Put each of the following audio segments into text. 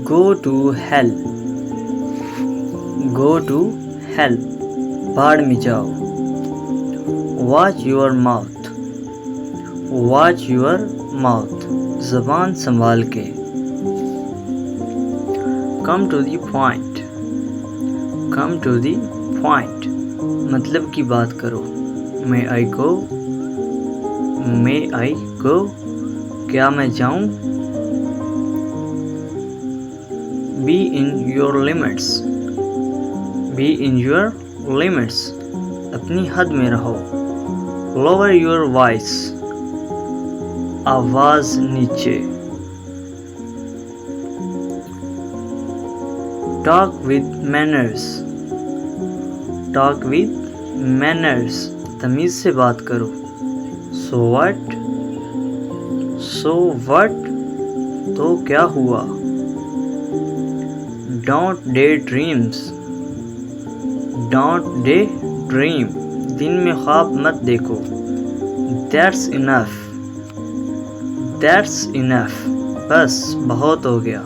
Go to hell. Go to hell. भाड़ में जाओ. Watch your mouth. Watch your mouth. ज़बान संभाल के. Come to the point. Come to the point. मतलब की बात करो. May I go? May I go? क्या मैं जाऊं? Be in your limits. Be in your limits. अपनी हद में रहो. Lower your voice. आवाज़ नीचे. Talk with manners. Talk with manners. तमीज़ से बात करो. So what? So what? तो क्या हुआ? Don't daydreams. Don't daydream. दिन में ख्वाब मत देखो. That's enough. That's enough. बस बहुत हो गया.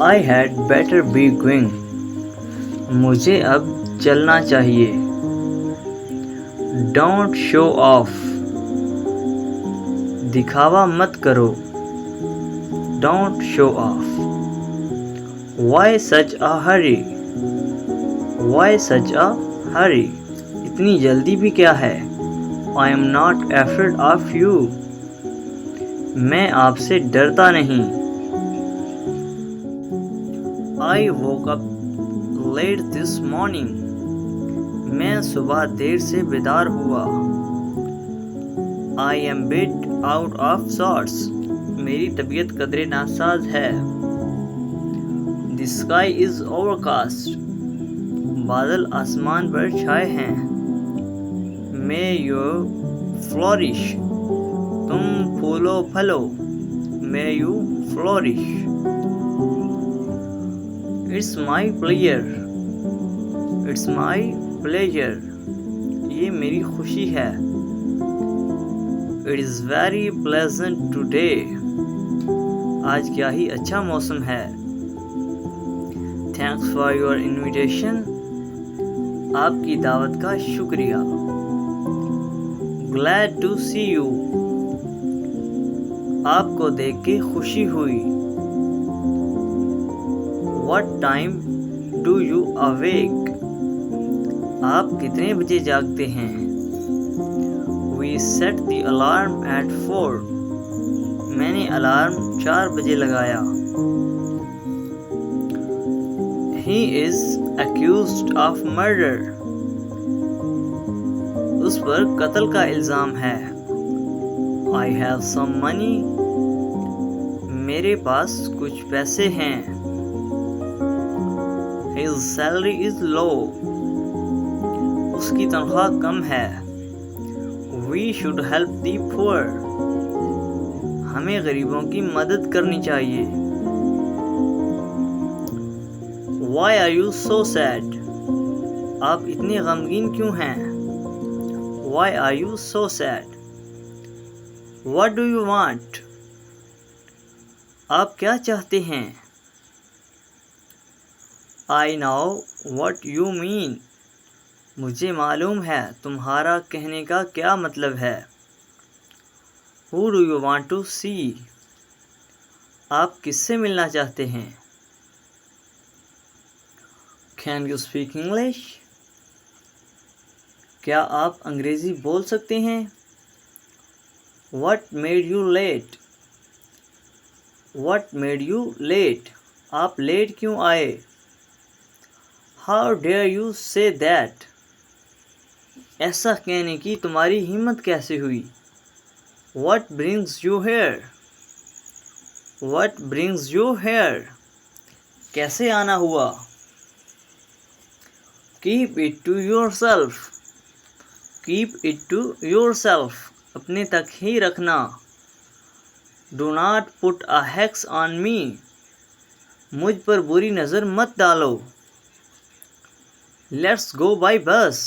I had better be going. मुझे अब चलना चाहिए. Don't show off. दिखावा मत करो. Don't show off. Why such a hurry? Why such a hurry? इतनी जल्दी भी क्या है? I am not afraid of you. मैं आपसे डरता नहीं. I woke up late this morning. मैं सुबह देर से बेदार हुआ. I am bit out of sorts. मेरी तबीयत कदरे नासाज है. The sky is overcast. बादल आसमान पर छाए हैं. May you flourish. तुम फूलो फलो. May you flourish. It's my pleasure. It's my pleasure. ये मेरी खुशी है. It is very pleasant today. आज क्या ही अच्छा मौसम है. Thanks for your invitation. आपकी दावत का शुक्रिया. Glad to see you. आपको देख के खुशी हुई. What time do you awake? आप कितने बजे जागते हैं? We set the alarm at 4. मैंने अलार्म 4 बजे लगाया. He is accused of murder. उस पर कत्ल का इल्ज़ाम है. I have some money. मेरे पास कुछ पैसे हैं. His salary is low. उसकी तनख्वाह कम है. We should help the poor. हमें गरीबों की मदद करनी चाहिए. Why are you so sad? आप इतने गमगीन क्यों हैं? Why are you so sad? What do you want? आप क्या चाहते हैं? I know what you mean. मुझे मालूम है तुम्हारा कहने का क्या मतलब है. Who do you want to see? आप किससे मिलना चाहते हैं? Can you speak English? क्या आप अंग्रेज़ी बोल सकते हैं? What made you late? What made you late? आप लेट क्यों आए? How dare you say that? ऐसा कहने की तुम्हारी हिम्मत कैसे हुई? What brings you here? What brings you here? कैसे आना हुआ? Keep it to yourself. Keep it to yourself. अपने तक ही रखना. Do not put a hex on me. मुझ पर बुरी नज़र मत डालो. Let's go by bus.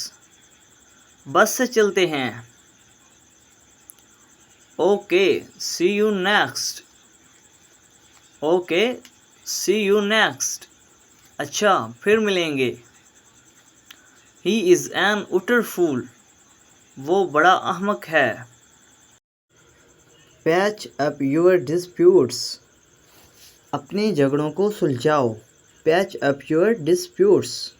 बस से चलते हैं. Okay, see you next. Okay, see you next. अच्छा, फिर मिलेंगे। He is an utter fool. वो बड़ा अहमक है। Patch up your disputes. अपने झगड़ों को सुलझाओ। Patch up your disputes.